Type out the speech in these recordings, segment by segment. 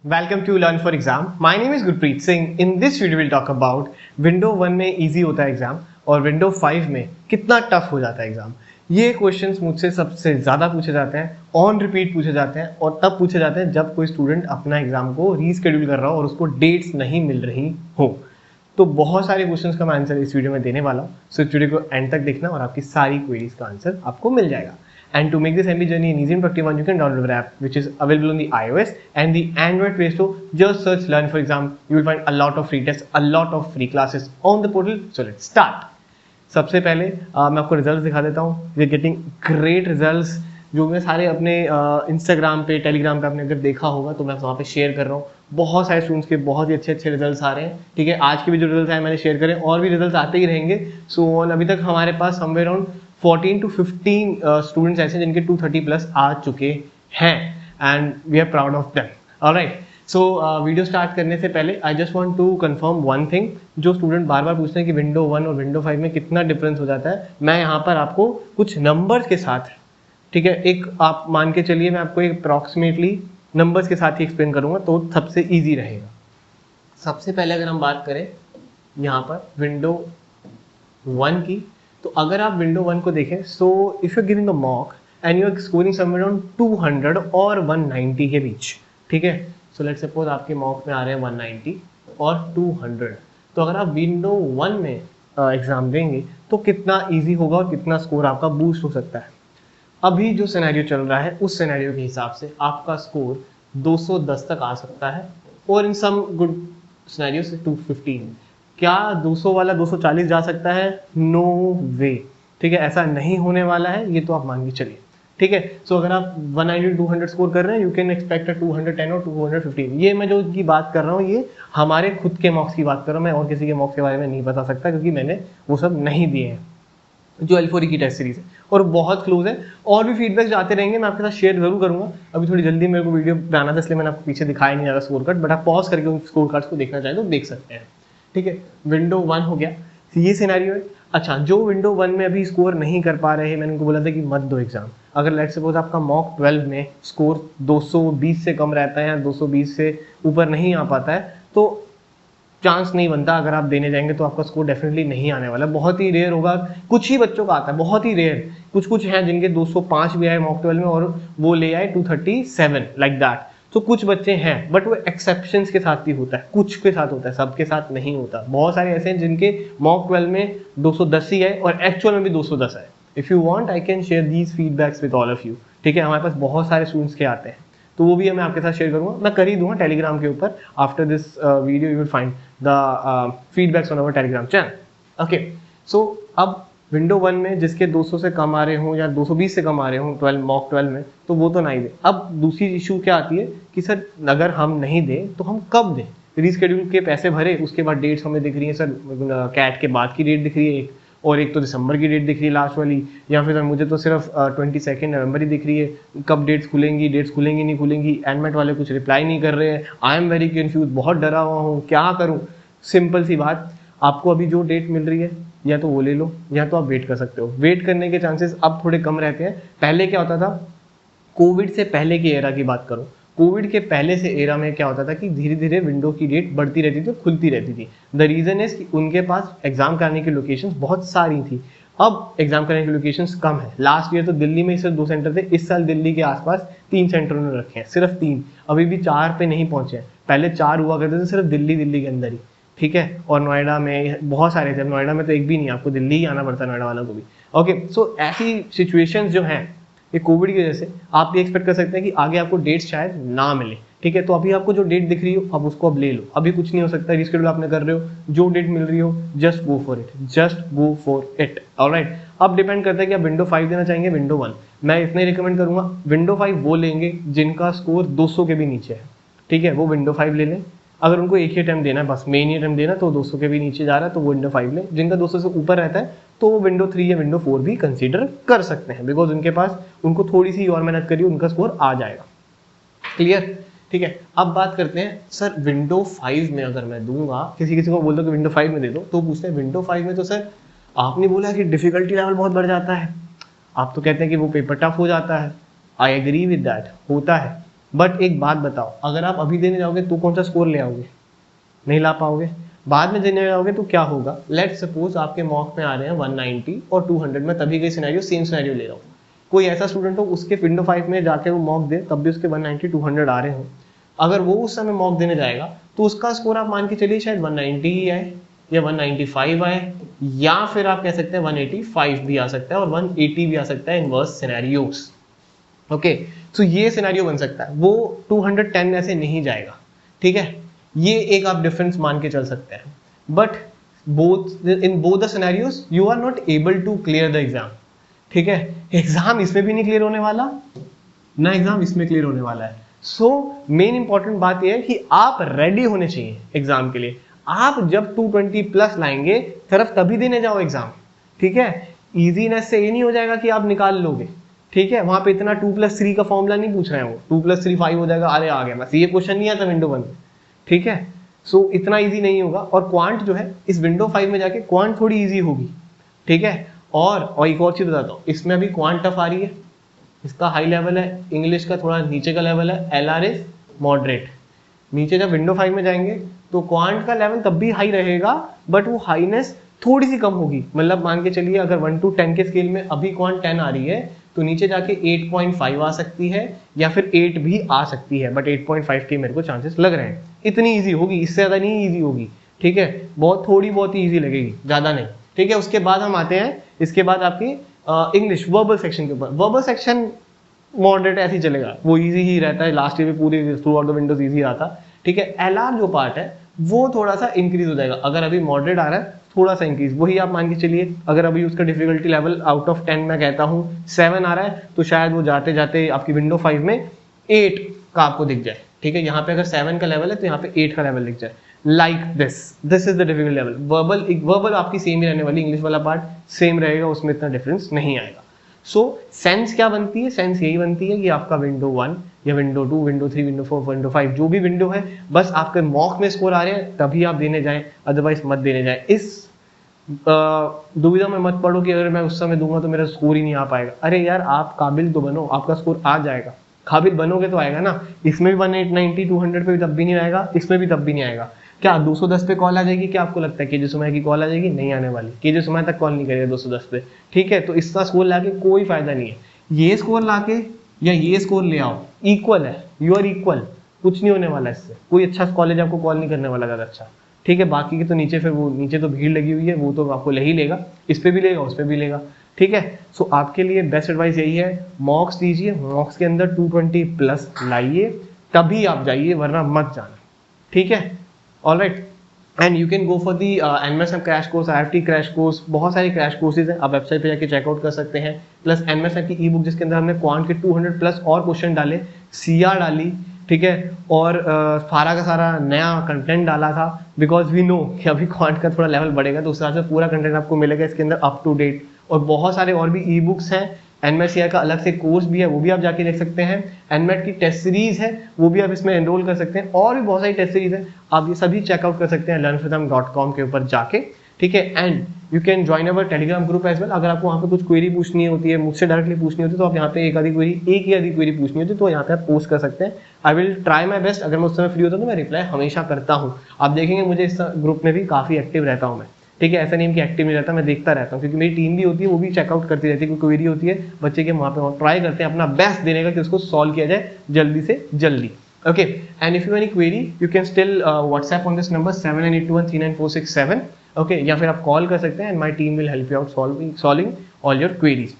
Welcome to Learn for Exam. My name is Gurpreet Singh. In this video we'll talk about window 1 में easy होता है exam और window 5 में कितना tough हो जाता है एग्जाम। ये क्वेश्चंस मुझसे सबसे ज़्यादा पूछे जाते हैं, ऑन रिपीट पूछे जाते हैं और तब पूछे जाते हैं जब कोई स्टूडेंट अपना एग्जाम को रीस्केड्यूल कर रहा हो और उसको डेट्स नहीं मिल रही हो। तो बहुत सारे क्वेश्चंस का मैं आंसर इस वीडियो में देने वाला हूँ, सो इस वीडियो को एंड तक देखना और आपकी सारी क्वेरीज का आंसर आपको मिल जाएगा। And to make this MB journey an easy and productive one, you can download our app, which is available on the iOS and the Android Play Store. Just search Learn for Exam. You will find a lot of free tests, a lot of free classes on the portal. So let's start. सबसे पहले मैं आपको results दिखा देता हूँ। We are getting great results जो मैं सारे अपने इंस्टाग्राम पे, टेलीग्राम पे आपने अगर देखा होगा तो मैं वहाँ पे शेयर कर रहा हूँ। बहुत सारे स्टूडेंट्स के बहुत ही अच्छे रिजल्ट्स आ रहे हैं। ठीक है, आज के भी जो रिजल्ट्स आए मैंने शेयर करे और भी रिजल्ट्स आते ही रहेंगे। सो अभी तक हमारे पास समवेयर अराउंड 14 to 15 स्टूडेंट्स ऐसे जिनके 230 प्लस आ चुके हैं and we are proud of them. Alright, so video start करने से पहले I just want to confirm one thing. जो स्टूडेंट बार बार पूछते हैं कि विंडो 1 और विंडो 5 में कितना डिफरेंस हो जाता है, मैं यहाँ पर आपको कुछ नंबर्स के साथ, ठीक है, एक आप मान के चलिए मैं आपको एक अप्रॉक्सीमेटली नंबर्स के साथ ही एक्सप्लेन करूँगा तो सबसे ईजी रहेगा। सबसे पहले अगर हम बात करें यहाँ पर विंडो 1 की, तो अगर आप विंडो 1 को देखें, so if you giving a mock and you are scoring somewhere around 200 और 190 के बीच, ठीक है। सो लेट्स सपोज आपके मॉक में आ रहे हैं 190 और 200, तो अगर आप विंडो 1 में एग्जाम देंगे तो कितना इजी होगा और कितना स्कोर आपका बूस्ट हो सकता है। अभी जो सिनेरियो चल रहा है उस सिनेरियो के हिसाब से आपका स्कोर 210 तक आ सकता है और इन सम गुड सिनेरियो से 215। क्या 200 वाला 240 जा सकता है? नो वे, ठीक है, ऐसा नहीं होने वाला है, ये तो आप मान के चलिए। ठीक है, सो अगर आप 190 200 स्कोर कर रहे हैं, यू कैन एक्सपेक्ट 210 और 215। ये मैं जो की बात कर रहा हूँ ये हमारे खुद के मॉक्स की बात कर रहा हूँ, मैं और किसी के मॉक्स के बारे में नहीं बता सकता क्योंकि मैंने वो सब नहीं दिए हैं जो L4E की टेस्ट सीरीज है और बहुत क्लोज है। और भी फीडबैक आते रहेंगे, मैं आपके साथ शेयर जरूर करूंगा। अभी थोड़ी जल्दी मेरे को वीडियो बनाना था इसलिए मैंने आपको पीछे दिखाया नहीं जा रहा स्कोर कार्ड, बट आप पॉज करके उन स्कोर कार्ड्स को देखना चाहें तो देख सकते हैं। ठीक है, विंडो 1 हो गया, ये सिनेरियो है। अच्छा, जो विंडो 1 में अभी स्कोर नहीं कर पा रहे हैं, मैंने उनको बोला था कि मत दो एग्जाम। अगर लेट्स सपोज आपका मॉक 12 में स्कोर 220 से कम रहता है या 220 से ऊपर नहीं आ पाता है तो चांस नहीं बनता, अगर आप देने जाएंगे तो आपका स्कोर डेफिनेटली नहीं आने वाला। बहुत ही रेयर होगा, कुछ ही बच्चों का आता है, बहुत ही रेयर। कुछ हैं जिनके 205 भी आए मॉक 12 में और वो ले आए 237 लाइक दैट। तो कुछ बच्चे हैं, बट वो एक्सेप्शंस के साथ ही होता है, कुछ के साथ होता है, सबके साथ नहीं होता। बहुत सारे ऐसे हैं जिनके मॉक 12 में 210 ही है और एक्चुअल में भी 210 है। If you want I can share these feedbacks with all of you. ठीक है, हमारे पास बहुत सारे स्टूडेंट्स के आते हैं तो वो भी मैं आपके साथ शेयर करूंगा, मैं कर ही दूंगा टेलीग्राम के ऊपर। After this video you will find the feedbacks on our Telegram channel. Okay, so अब विंडो 1 में जिसके 200 से कम आ रहे हों या 220 से कम आ रहे हों मॉक 12 में, तो वो तो नहीं दे। अब दूसरी इशू क्या आती है कि सर अगर हम नहीं दें तो हम कब दें? रीस्केड्यूल के पैसे भरे, उसके बाद डेट्स हमें दिख रही है सर कैट के बाद की डेट दिख रही है एक, और एक तो दिसंबर की डेट दिख रही है लास्ट वाली, या फिर मुझे तो सिर्फ 22 नवंबर ही दिख रही है। कब डेट्स खुलेंगी नहीं खुलेंगी? एनमेट वाले कुछ रिप्लाई नहीं कर रहे हैं। आई एम वेरी कंफ्यूज, बहुत डरा हुआ हूँ, क्या करूँ? सिंपल सी बात, आपको अभी जो डेट मिल रही है या तो वो ले लो या तो आप वेट कर सकते हो। वेट करने के चांसेस अब थोड़े कम रहते हैं। पहले क्या होता था, कोविड से पहले की एरा की बात करो, कोविड के पहले से एरा में क्या होता था कि धीरे धीरे विंडो की डेट बढ़ती रहती थी, खुलती रहती थी। द रीजन इज कि उनके पास एग्जाम कराने की लोकेशंस बहुत सारी थी। अब एग्जाम कराने की लोकेशंस कम है। लास्ट ईयर तो दिल्ली में सिर्फ 2 सेंटर थे, इस साल दिल्ली के आसपास 3 सेंटर उन्होंने रखे हैं, सिर्फ 3, अभी भी 4 पे नहीं पहुंचे हैं। पहले 4 हुआ करते थे सिर्फ दिल्ली के अंदर ही, ठीक है, और नोएडा में बहुत सारे थे। नोएडा में तो एक भी नहीं, आपको दिल्ली ही आना पड़ता है नोएडा वालों को भी। ओके, सो ऐसी सिचुएशंस जो हैं ये कोविड की वजह से, आप ये एक्सपेक्ट कर सकते हैं कि आगे आपको डेट्स शायद ना मिले। ठीक है, तो अभी आपको जो डेट दिख रही हो अब उसको अब ले लो, अभी कुछ नहीं हो सकता, रिस्केड्यूल आपने कर रहे हो, जो डेट मिल रही हो just go for it. Alright, अब डिपेंड करता है कि आप विंडो 5 देना चाहेंगे विंडो 1। मैं इतना ही रिकमेंड करूंगा, विंडो 5 वो लेंगे जिनका स्कोर 200 के भी नीचे है। ठीक है, वो विंडो 5 ले लें। अगर उनको एक ही अटेम्प्ट देना है, बस मेन ही अटेम्प्ट देना, तो 200 के भी नीचे जा रहा है तो वो विंडो 5 लें। जिनका 200 से ऊपर रहता है तो वो विंडो 3 या विंडो 4 भी कंसीडर कर सकते हैं, बिकॉज उनके पास उनको थोड़ी सी और मेहनत करिए, उनका स्कोर आ जाएगा। क्लियर? ठीक है, अब बात करते हैं सर विंडो 5 में अगर मैं दूंगा, किसी को बोल दो कि विंडो 5 में दे दो, तो पूछते हैं विंडो 5 में तो सर आपने बोला कि डिफिकल्टी लेवल बहुत बढ़ जाता है, आप तो कहते हैं कि वो पेपर टफ हो जाता है। आई एग्री विद दैट, होता है, बट एक बात बताओ, अगर आप अभी देने जाओगे तो कौन सा स्कोर ले आओगे? नहीं ला पाओगे। बाद में देने जाओगे तो क्या होगा? लेट्स सपोज आपके मॉक में आ रहे हैं 190 और 200, मैं तभी के सिनेरियो सेम सिनेरियो ले रहा हूँ। कोई ऐसा स्टूडेंट हो उसके विंडो 5 में जाके वो मॉक दे, तब भी उसके 190 200 आ रहे हो, अगर वो उस समय मॉक देने जाएगा तो उसका स्कोर आप मान के चलिए शायद 190 ही आए या 195 आए, या फिर आप कह सकते हैं 185 भी आ सकता है और 180 भी आ सकता है इन वर्स्ट सिनेरियोस। ओके, तो ये सिनेरियो बन सकता है, वो 210 ऐसे नहीं जाएगा, ठीक है। ये एक आप डिफरेंस मान के चल सकते हैं, but in both the scenarios you are not able to clear the exam, ठीक है। एग्जाम इसमें भी नहीं क्लियर होने वाला ना, एग्जाम इसमें क्लियर होने वाला है। सो मेन इंपॉर्टेंट बात यह है कि आप रेडी होने चाहिए एग्जाम के लिए। आप जब 220 प्लस लाएंगे सिर्फ तभी देने जाओ एग्जाम, ठीक है। इजीनेस से ये नहीं हो जाएगा कि आप निकाल लोगे, ठीक है। वहां पे इतना 2+3 का फॉर्मूला नहीं पूछ रहे हैं, वो 2+3 5 हो जाएगा, अरे आ गया, बस ये क्वेश्चन नहीं आता विंडो 1, ठीक है। सो इतना इजी नहीं होगा। और क्वांट जो है इस विंडो 5 में जाके क्वांट थोड़ी इजी होगी, ठीक है। और एक और चीज बताता हूँ, इसमें अभी क्वांट टफ आ रही है, इसका हाई लेवल है, इंग्लिश का थोड़ा नीचे का लेवल है, LR इज मॉडरेट। नीचे जब विंडो 5 में जाएंगे तो क्वांट का लेवल तब भी हाई रहेगा, बट वो हाईनेस थोड़ी सी कम होगी। मतलब मान के चलिए अगर 1 to 10 के स्केल में अभी क्वांट 10 आ रही है तो नीचे जाके 8.5 आ सकती है या फिर 8 भी आ सकती है, बट 8.5 के मेरे को चांसेस लग रहे हैं। इतनी ईजी होगी, इससे ज्यादा नहीं ईजी होगी, ठीक है। बहुत थोड़ी बहुत ही ईजी लगेगी, ज्यादा नहीं, ठीक है। उसके बाद हम आते हैं, इसके बाद आपकी इंग्लिश वर्बल सेक्शन के ऊपर। वर्बल सेक्शन मॉडरेट ऐसे ही चलेगा, वो इजी ही रहता है, लास्ट ईयर में पूरी through out the Windows easy रहा था, ठीक है। LR जो पार्ट है वो थोड़ा सा इंक्रीज हो जाएगा, अगर अभी मॉडरेट आ रहा है थोड़ा सा इंक्रीज, वही आप मान के चलिए अगर अभी उसका डिफिकल्टी लेवल आउट ऑफ 10 मैं कहता हूँ 7 आ रहा है, तो शायद वो जाते जाते आपकी विंडो 5 में 8 का आपको दिख जाए, ठीक है। यहाँ पे अगर 7 का लेवल है तो यहाँ पे 8 का लेवल दिख जाए, like this is the difficult level. Verbal आपकी सेम ही रहने वाली, इंग्लिश वाला पार्ट सेम रहेगा, उसमें इतना डिफरेंस नहीं आएगा। सो सेंस क्या बनती है? सेंस यही बनती है कि आपका विंडो 1 या विंडो 2, विंडो 3, विंडो 4, विंडो 5 जो भी विंडो है, बस आपके मॉक में स्कोर आ रहे हैं तभी आप देने जाएं, अदरवाइज मत देने जाएं। इस दुविधा में मत पड़ो कि अगर मैं उस समय दूंगा तो मेरा स्कोर ही नहीं आ पाएगा। अरे यार, आप काबिल तो बनो, आपका स्कोर आ जाएगा, काबिल बनोगे तो आएगा ना। इसमें भी 190 200 पे भी तब भी नहीं आएगा, इसमें भी तब भी नहीं आएगा। क्या 210 पे कॉल आ जाएगी? क्या आपको लगता है कि जो समय की कॉल आ जाएगी? नहीं आने वाली, कि जो समय तक कॉल नहीं करेगा 210 पे, ठीक है। तो इसका स्कोर लाके कोई फायदा नहीं है। ये स्कोर लाके या ये स्कोर ले आओ, इक्वल है, यू आर इक्वल, कुछ नहीं होने वाला इससे। कोई अच्छा कॉलेज आपको कॉल नहीं करने वाला ज्यादा अच्छा, ठीक है। बाकी के तो नीचे, फिर वो नीचे तो भीड़ लगी हुई है, वो तो आपको ले ही लेगा, इस पे भी लेगा, उस पे भी लेगा, ठीक है। सो आपके लिए बेस्ट एडवाइस यही है, मॉक्स दीजिए, मॉक्स के अंदर 220 प्लस लाइए, तभी आप जाइए, वरना मत जाना, ठीक है। Alright, and you can go for the NMAT crash course, IFT crash course, बहुत सारे क्रैश कोर्सेज हैं, आप वेबसाइट पे जाके चेकआउट कर सकते हैं। प्लस एनमेट की ई बुक, जिसके अंदर हमने क्वांट के 200 प्लस और क्वेश्चन डाले, CR डाली, ठीक है, और सारा का सारा नया कंटेंट डाला था, बिकॉज वी नो कि अभी क्वांट का थोड़ा लेवल बढ़ेगा तो उस हिसाब से पूरा कंटेंट आपको मिलेगा इसके अंदर अप टू डेट। और बहुत सारे और भी ई बुक्स हैं, एनमेट CR का अलग से कोर्स भी है, वो भी आप जाके देख सकते हैं। एनमेट की टेस्ट सीरीज है, वो भी आप इसमें एनरोल कर सकते हैं, और भी बहुत सारी टेस्ट सीरीज है, आप ये सभी चेकआउट कर सकते हैं learnfreedom.com के ऊपर जाके, ठीक है। And you can join our Telegram group as well. अगर आपको वहाँ पे कुछ क्वेरी पूछनी होती है, मुझसे डायरेक्टली पूछनी होती है, तो आप यहाँ पे एक ही आधी क्वेरी पूछनी होती है तो यहाँ पे आप पोस्ट कर सकते हैं। I will try my best, अगर मैं उस समय फ्री होता हूँ तो मैं रिप्लाई हमेशा करता हूँ। आप देखेंगे मुझे इस ग्रुप में भी काफी एक्टिव रहता हूँ मैं, ठीक है। ऐसा नहीं कि एक्टिव नहीं रहता, मैं देखता रहता हूँ, क्योंकि मेरी टीम भी होती है, वो भी चेकआउट करती रहती है, कोई क्वेरी होती है बच्चे के, वहाँ पे ट्राई करते हैं अपना बेस्ट देने का कि उसको सॉल्व किया जाए जल्दी से जल्दी। Okay, and if you any query you can still WhatsApp on this number 7981399467, okay, या फिर आप कॉल कर सकते हैं and my team will help you out solving all your queries.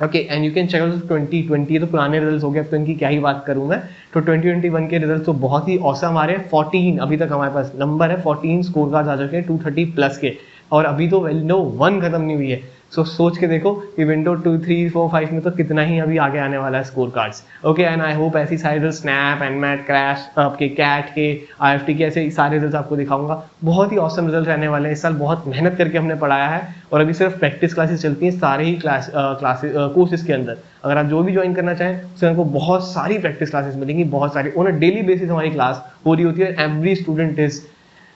Okay, and you can check out 2020, ये तो पुराने results हो गए, अब तो इनकी क्या ही बात करूं मैं। तो 2021 के रिजल्ट तो बहुत ही औसम आ रहे हैं। 14 अभी तक हमारे पास नंबर है, 14 स्कोर कार्ड आ चुके हैं 230 प्लस के, और अभी तो विंडो 1 खत्म नहीं हुई है। सो सोच के देखो कि विंडो 2, 3, 4, 5 में तो कितना ही अभी आगे आने वाला है score cards. Okay, and I hope ऐसी सारे रिजल्ट, स्नैप, एनमैट, क्रैश, आपके कैट के, IFT के, ऐसे सारे रिजल्ट आपको दिखाऊंगा। बहुत ही औसम रिजल्ट रहने वाले हैं। इस साल बहुत मेहनत करके हमने पढ़ाया है, और अभी सिर्फ प्रैक्टिस क्लासेस चलती हैं सारे ही कोर्सेज के अंदर। अगर आप जो भी ज्वाइन करना चाहें उसमें आपको बहुत सारी प्रैक्टिस क्लासेस मिलेंगी, बहुत सारी, ऑन अ डेली बेसिस हमारी क्लास हो रही होती है। Every student is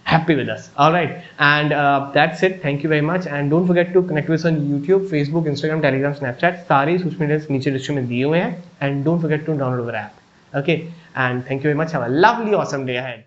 happy with us. All right, and that's it. Thank you very much, and don't forget to connect with us on YouTube, Facebook, Instagram, Telegram, Snapchat. सारे social media नीचे description में दिए हुए हैं, and don't forget to download our app. Okay, and thank you very much. Have a lovely, awesome day ahead.